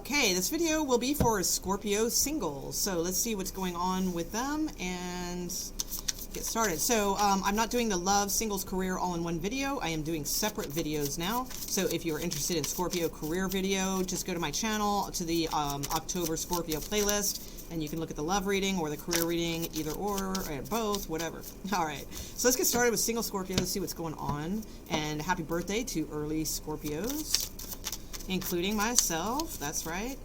Okay, this video will be for Scorpio singles. So let's see what's going on with them and get started. So I'm not doing the love singles career all in one video. I am doing separate videos now. So if you're interested in Scorpio career video, just go to my channel to the October Scorpio playlist and you can look at the love reading or the career reading, either or both, whatever. All right, so let's get started with single Scorpios, see what's going on. And happy birthday to early Scorpios, including myself. That's right.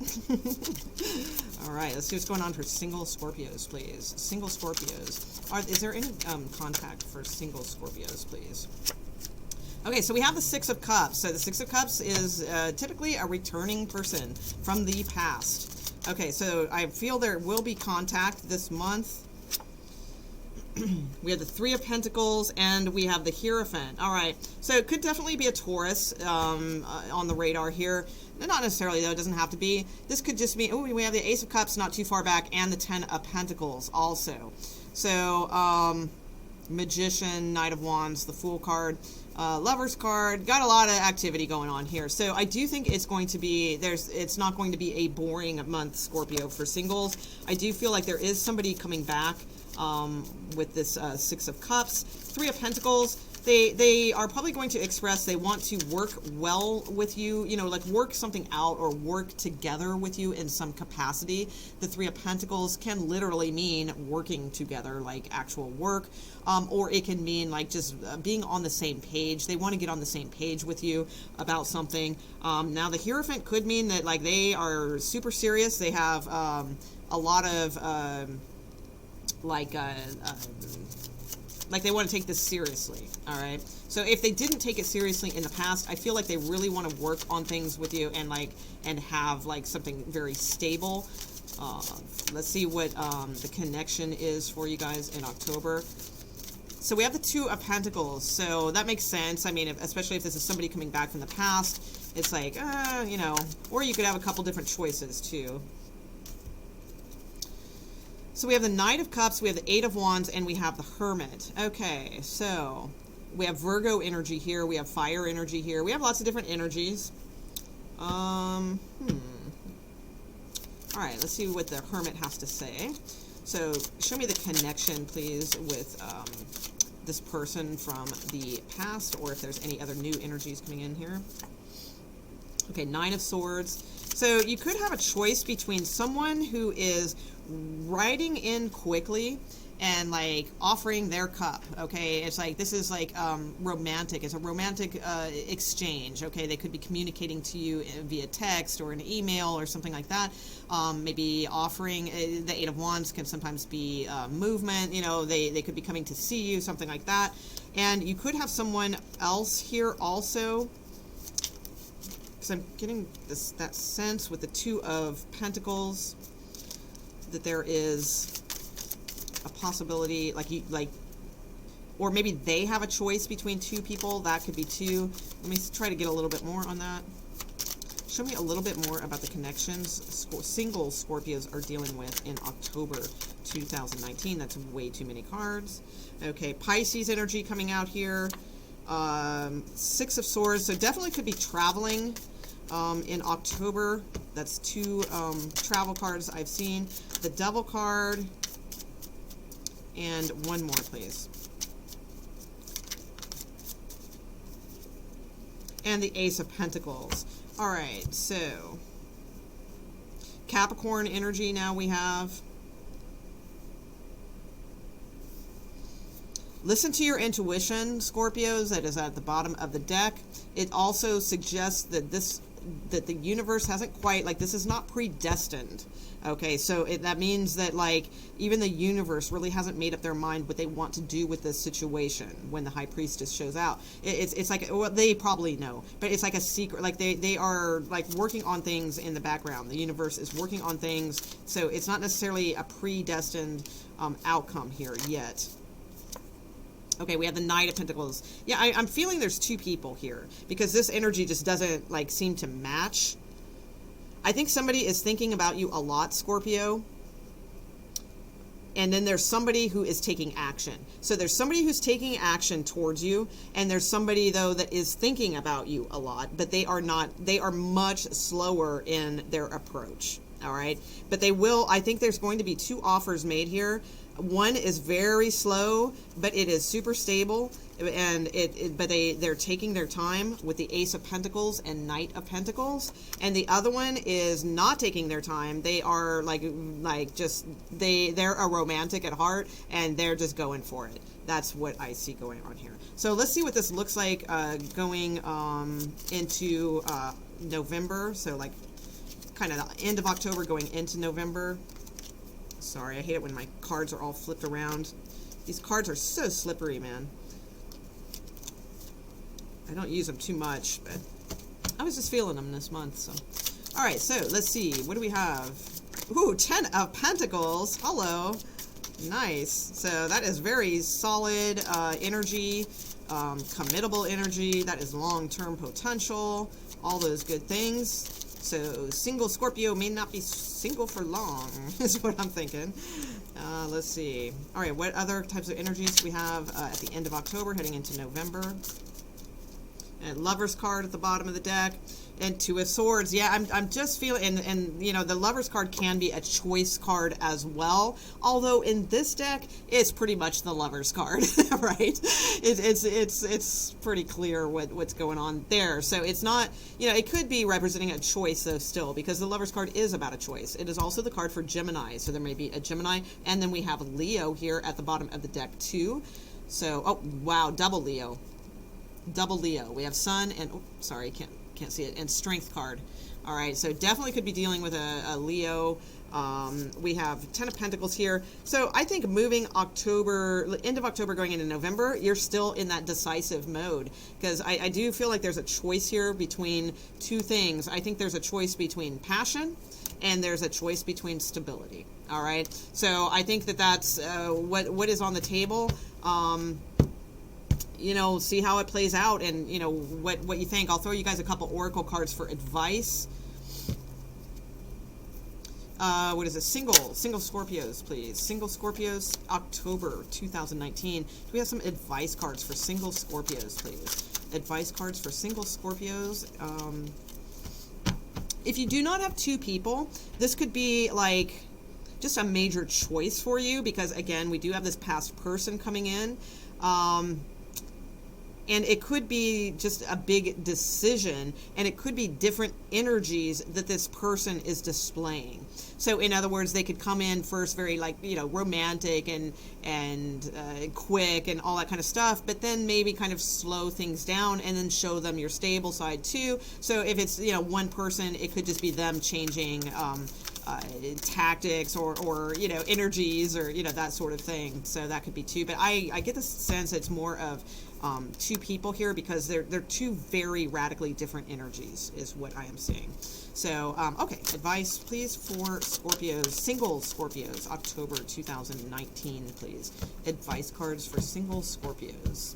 All right, let's see what's going on for single Scorpios, please. Single Scorpios. Is there any contact for single Scorpios, please? Okay, so we have the Six of Cups. So the Six of Cups is typically a returning person from the past. Okay, so I feel there will be contact this month. We have the Three of Pentacles and we have the Hierophant. All right, so it could definitely be a Taurus on the radar here. Not necessarily, though. It doesn't have to be. This could just be, oh, we have the Ace of Cups not too far back and the Ten of Pentacles also. So, Magician, Knight of Wands, the Fool card, Lover's card. Got a lot of activity going on here. So I do think it's going to be, it's not going to be a boring month, Scorpio, for singles. I do feel like there is somebody coming back with this Six of Cups. Three of Pentacles, they are probably going to express they want to work well with you, you know, like work something out or work together with you in some capacity. The Three of Pentacles can literally mean working together, like actual work, or it can mean like just being on the same page. They want to get on the same page with you about something. Now the Hierophant could mean that like they are super serious. They have a lot of like they want to take this seriously. All right, so if they didn't take it seriously in the past, I feel like they really want to work on things with you and have like something very stable. Let's see what the connection is for you guys in October. So we have the Two of Pentacles, so that makes sense. I mean, especially if this is somebody coming back from the past, it's like you know, or you could have a couple different choices too. So we have the Knight of Cups, we have the Eight of Wands, and we have the Hermit. Okay, so we have Virgo energy here, we have fire energy here. We have lots of different energies. All right, let's see what the Hermit has to say. So show me the connection, please, with this person from the past, or if there's any other new energies coming in here. Okay, Nine of Swords. So you could have a choice between someone who is writing in quickly and like offering their cup. Okay, it's like this is like romantic. It's a romantic exchange. Okay, they could be communicating to you via text or an email or something like that. Maybe offering the Eight of Wands can sometimes be movement. You know, they could be coming to see you, something like that. And you could have someone else here also, because I'm getting that sense with the Two of Pentacles that there is a possibility, or maybe they have a choice between two people. That could be two. Let me try to get a little bit more on that. Show me a little bit more about the connections single Scorpios are dealing with in October 2019. That's way too many cards. Okay, Pisces energy coming out here. Six of Swords, so definitely could be traveling in October. That's two travel cards I've seen. The Devil card, and one more, please. And the Ace of Pentacles. All right, so Capricorn energy now we have. Listen to your intuition, Scorpios. That is at the bottom of the deck. It also suggests that that the universe hasn't quite, like, this is not predestined. Okay, so that means that, like, even the universe really hasn't made up their mind what they want to do with this situation when the High Priestess shows out. It's like, well, they probably know, but it's like a secret. Like, they are, like, working on things in the background. The universe is working on things, so it's not necessarily a predestined outcome here yet. Okay, we have the Knight of Pentacles. Yeah, I'm feeling there's two people here because this energy just doesn't like seem to match. I think somebody is thinking about you a lot, Scorpio. and then there's somebody who is taking action. So there's somebody who's taking action towards you, and there's somebody though that is thinking about you a lot, but they are much slower in their approach. All right, but they will. I think there's going to be 2 offers made here. One is very slow, but it is super stable, and but they're taking their time with the Ace of Pentacles and Knight of Pentacles. And the other one is not taking their time. They are they're a romantic at heart, and they're just going for it. That's what I see going on here. So let's see what this looks like going into November. So like kind of the end of October going into November. Sorry, I hate it when my cards are all flipped around. These cards are so slippery, man. I don't use them too much, but I was just feeling them this month. So, all right, so let's see. What do we have? Ooh, 10 of Pentacles. Hello. Nice. So that is very solid energy, committable energy. That is long-term potential. All those good things. So single Scorpio may not be single for long, is what I'm thinking. Let's see. All right, what other types of energies do we have at the end of October, heading into November? And Lover's card at the bottom of the deck, and 2 of Swords. Yeah, I'm just feeling, and you know, the Lover's card can be a choice card as well. Although in this deck, it's pretty much the Lover's card, right? It's pretty clear what's going on there. So it's not, you know, it could be representing a choice though still, because the Lover's card is about a choice. It is also the card for Gemini, so there may be a Gemini, and then we have Leo here at the bottom of the deck too. So, oh wow, double Leo. Double Leo. We have Sun and, oh, sorry, can't see it, and Strength card. All right, so definitely could be dealing with a Leo. We have 10 of Pentacles here. So I think moving October, end of October going into November, you're still in that decisive mode, because I do feel like there's a choice here between 2 things. I think there's a choice between passion, and there's a choice between stability. All right, so I think that's what is on the table. You know, see how it plays out, and you know what you think. I'll throw you guys a couple oracle cards for advice. What is it? Single Scorpios, please. Single Scorpios, October 2019. Do we have some advice cards for single Scorpios, please? Advice cards for single Scorpios. If you do not have 2 people, this could be like just a major choice for you, because again, we do have this past person coming in. And it could be just a big decision, and it could be different energies that this person is displaying. So in other words, they could come in first very, like, you know, romantic and quick and all that kind of stuff, but then maybe kind of slow things down and then show them your stable side too. So if it's, you know, one person, it could just be them changing tactics or you know, energies, or you know, that sort of thing. So that could be 2, but I get the sense it's more of 2 people here, because they're 2 very radically different energies is what I am seeing. So okay, advice please for Scorpios, single Scorpios, October 2019, please. Advice cards for single Scorpios.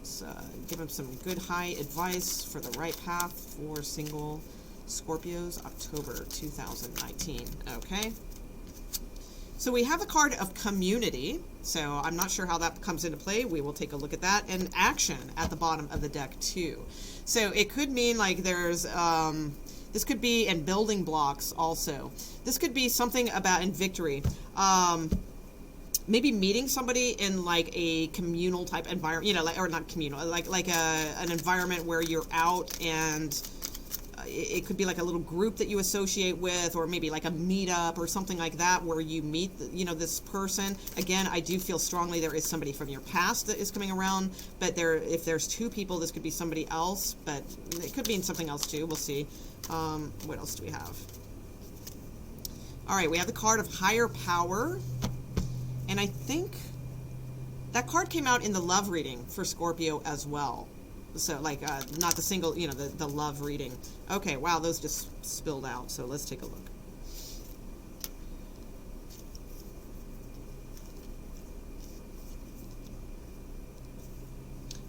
So give them some good high advice for the right path for single Scorpios, October 2019. Okay. So we have a card of community. So I'm not sure how that comes into play. We will take a look at that. And action at the bottom of the deck too. So it could mean like there's, this could be in building blocks also. This could be something about in victory. Maybe meeting somebody in like a communal type environment, you know, like, or not communal, like an environment where you're out, and it could be like a little group that you associate with, or maybe like a meetup or something like that, where you meet, you know, this person. Again, I do feel strongly there is somebody from your past that is coming around, but if there's 2 people, this could be somebody else, but it could mean something else too. We'll see. What else do we have? All right, we have the card of higher power, and I think that card came out in the love reading for Scorpio as well. So like not the single, you know, the love reading. Okay, wow, those just spilled out. So let's take a look.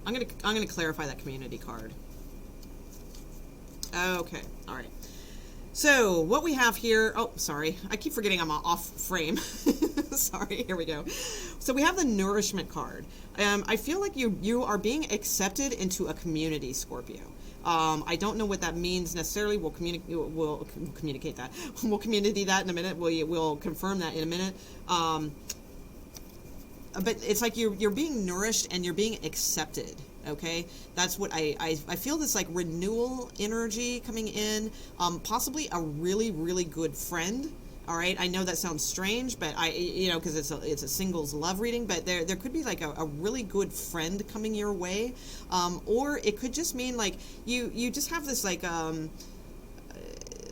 I'm gonna clarify that community card. Okay, all right. So what we have here, oh, sorry, I keep forgetting I'm off frame. Sorry, here we go. So we have the nourishment card. I feel like you are being accepted into a community, Scorpio. I don't know what that means necessarily. We'll communicate that. We'll community that in a minute. We'll confirm that in a minute. But it's like you're being nourished and you're being accepted. Okay, that's what I feel, this like renewal energy coming in. Possibly a really, really good friend. All right, I know that sounds strange, but because it's a singles love reading, but there could be like a really good friend coming your way, or it could just mean like you just have this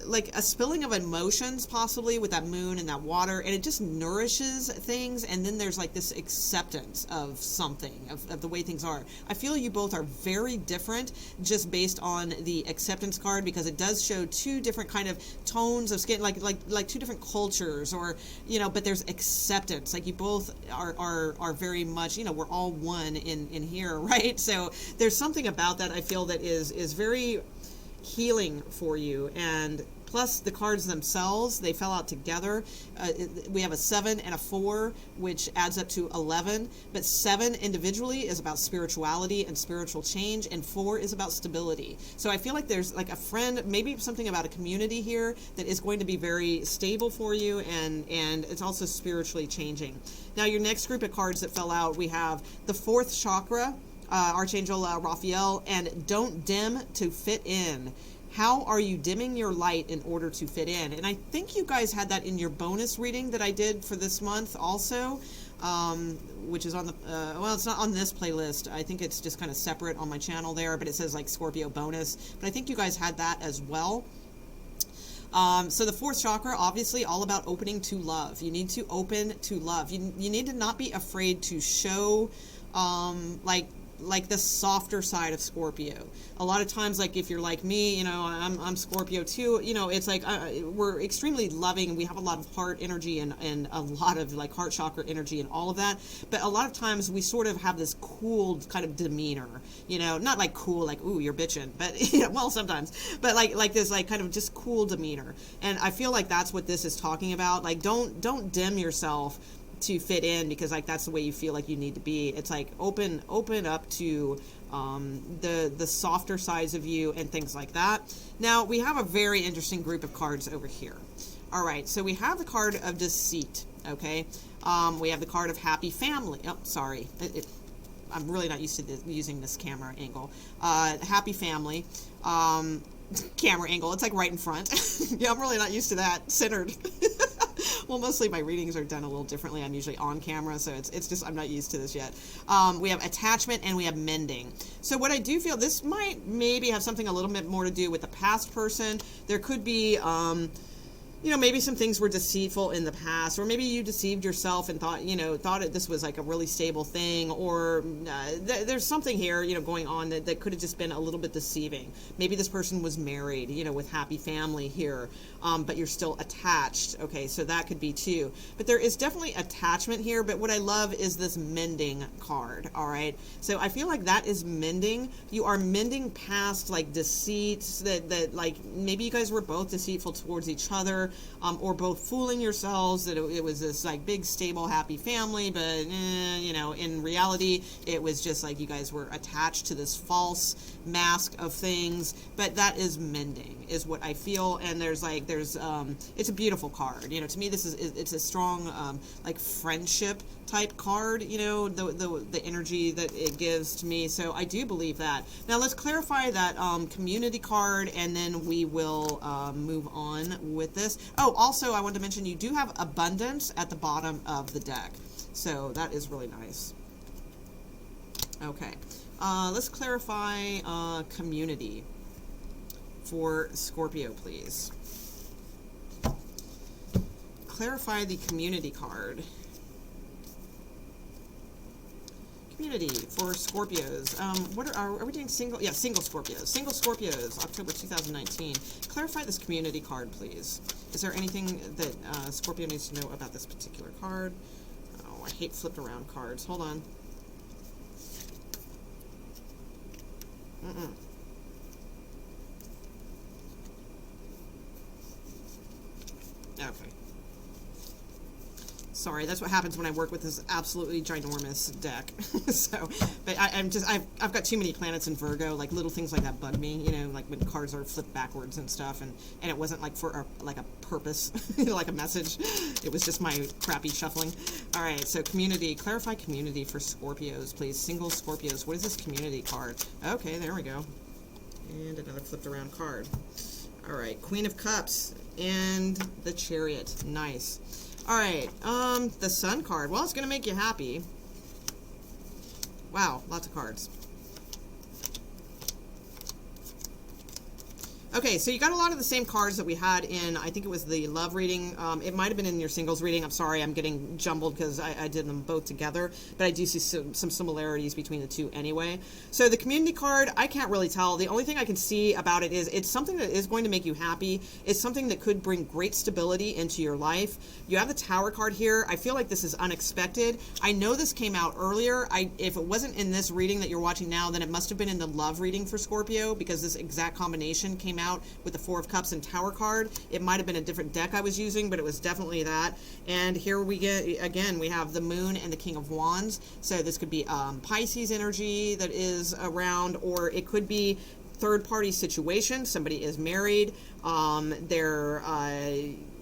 like a spilling of emotions, possibly with that moon and that water, and it just nourishes things. And then there's like this acceptance of something, of the way things are. I feel you both are very different just based on the acceptance card, because it does show two different kind of tones of skin, like two different cultures, or but there's acceptance. Like you both are very much, we're all one in here, right? So there's something about that I feel that is very healing for you. And plus the cards themselves, they fell out together. We have a 7 and a 4, which adds up to 11, but 7 individually is about spirituality and spiritual change, and 4 is about stability. So I feel like there's like a friend, maybe something about a community here that is going to be very stable for you, and it's also spiritually changing. Now your next group of cards that fell out, we have the 4th chakra, Archangel Raphael, and don't dim to fit in. How are you dimming your light in order to fit in? And I think you guys had that in your bonus reading that I did for this month also, which is on the, well, it's not on this playlist. I think it's just kind of separate on my channel there, but it says like Scorpio bonus. But I think you guys had that as well. So the 4th chakra, obviously all about opening to love. You need to open to love. You need to not be afraid to show, like the softer side of Scorpio. A lot of times, like if you're like me, I'm Scorpio too, it's like we're extremely loving. We have a lot of heart energy and a lot of like heart chakra energy and all of that. But a lot of times we sort of have this cool kind of demeanor, not like cool, like, ooh, you're bitching, but well, sometimes, but like this, like kind of just cool demeanor. And I feel like that's what this is talking about. Like, don't dim yourself to fit in, because like that's the way you feel like you need to be. It's like open up to the softer sides of you and things like that. Now we have a very interesting group of cards over here. All right, so we have the card of deceit. Okay, we have the card of happy family. Oh, sorry, I'm really not used to using this camera angle. Happy family. Camera angle, it's like right in front. Yeah, I'm really not used to that. Centered. Well, mostly my readings are done a little differently. I'm usually on camera, so it's just I'm not used to this yet. We have attachment and we have mending. So what I do feel, this might maybe have something a little bit more to do with the past person. There could be maybe some things were deceitful in the past, or maybe you deceived yourself and thought this was like a really stable thing, or there's something here, going on that could have just been a little bit deceiving. Maybe this person was married, with happy family here, but you're still attached. Okay, so that could be too. But there is definitely attachment here, but what I love is this mending card, all right? So I feel like that is mending. You are mending past like deceits that like maybe you guys were both deceitful towards each other, or both fooling yourselves that it was this like big, stable, happy family, but in reality, it was just like you guys were attached to this false mask of things. But that is mending, is what I feel. And there's it's a beautiful card. To me, it's a strong like friendship type card, the energy that it gives to me. So I do believe that. Now let's clarify that community card, and then we will move on with this. Oh, also I wanted to mention you do have abundance at the bottom of the deck, so that is really nice. Okay, let's clarify community for Scorpio, please. Clarify the community card. Community for Scorpios. Are we doing single? Yeah, single Scorpios. Single Scorpios, October 2019. Clarify this community card, please. Is there anything that Scorpio needs to know about this particular card? Oh, I hate flipped around cards. Hold on. Okay. Sorry, that's what happens when I work with this absolutely ginormous deck. So, but I've got too many planets in Virgo. Like little things like that bug me. You know, like when cards are flipped backwards and stuff, and it wasn't like for a purpose, like a message. It was just my crappy shuffling. All right, so community. Clarify community for Scorpios, please. Single Scorpios. What is this community card? Okay, there we go. And another flipped around card. All right, Queen of Cups and the Chariot. Nice. All right, the Sun card. Well, it's going to make you happy. Wow, lots of cards. Okay, so you got a lot of the same cards that we had in, I think it was the love reading. It might have been in your singles reading. I'm sorry, I'm getting jumbled because I did them both together. But I do see some similarities between the two anyway. So the community card, I can't really tell. The only thing I can see about it is it's something that is going to make you happy. It's something that could bring great stability into your life. You have the Tower card here. I feel like this is unexpected. I know this came out earlier. If it wasn't in this reading that you're watching now, then it must have been in the love reading for Scorpio, because this exact combination came out with the Four of Cups and Tower card. It might have been a different deck I was using, but it was definitely that. And here we get, again, we have the Moon and the King of Wands. So this could be Pisces energy that is around, or it could be third-party situation. Somebody is married. They're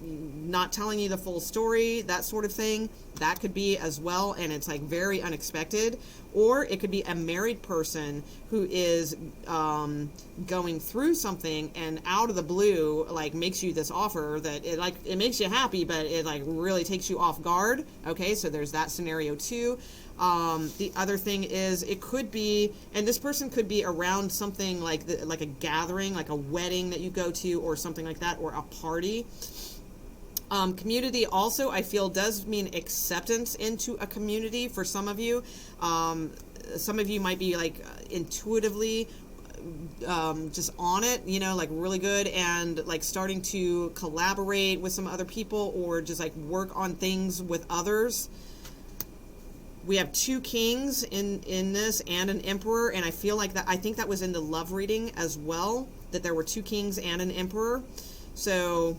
not telling you the full story, that sort of thing. That could be as well, and it's like very unexpected. Or it could be a married person who is going through something, and out of the blue, like, makes you this offer that it makes you happy, but it like really takes you off guard. Okay, so there's that scenario too. The other thing is, it could be, and this person could be around something like a gathering, like a wedding that you go to, or something like that, or a party. Community also, I feel, does mean acceptance into a community for some of you. Some of you might be like intuitively just on it, you know, like really good, and like starting to collaborate with some other people, or just like work on things with others. We have two kings in this, and an emperor, and I feel like that, I think that was in the love reading as well, that there were two kings and an emperor. So,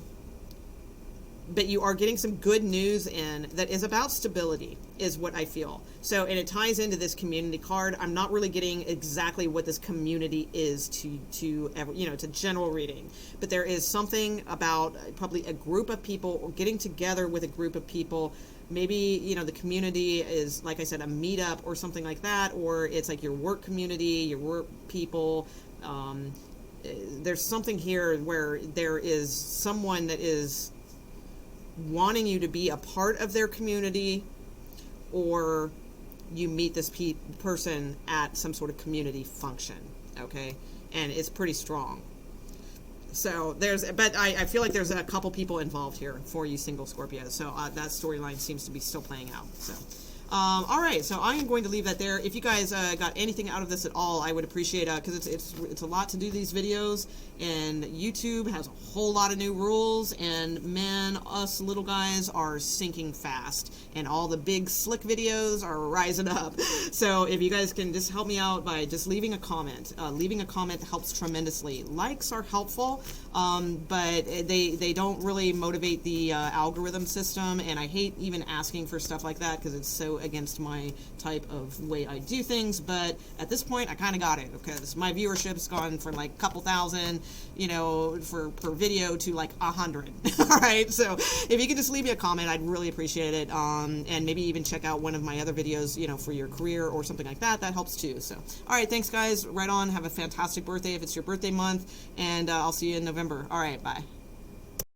but you are getting some good news in that is about stability, is what I feel. So, and it ties into this community card. I'm not really getting exactly what this community is to ever, you know, it's a general reading, but there is something about probably a group of people, or getting together with a group of people. Maybe, you know, the community is, like I said, a meetup or something like that, or it's like your work community, your work people. There's something here where there is someone that is wanting you to be a part of their community, or you meet this person at some sort of community function, okay? And it's pretty strong. So but I feel like there's a couple people involved here for you single Scorpios. So that storyline seems to be still playing out. So, all right. So I am going to leave that there. If you guys got anything out of this at all, I would appreciate because it's a lot to do these videos, and YouTube has a whole lot of new rules, and man, us little guys are sinking fast, and all the big slick videos are rising up. So if you guys can just help me out by just leaving a comment. Leaving a comment helps tremendously. Likes are helpful, but they don't really motivate the algorithm system, and I hate even asking for stuff like that because it's so against my type of way I do things. But at this point, I kind of got it, because my viewership's gone from like a couple thousand, you know, per video to like 100. All right, so if you could just leave me a comment, I'd really appreciate it. And maybe even check out one of my other videos, you know, for your career or something like that. That helps too. So, all right, thanks guys. Right on. Have a fantastic birthday if it's your birthday month, and I'll see you in November. All right, bye.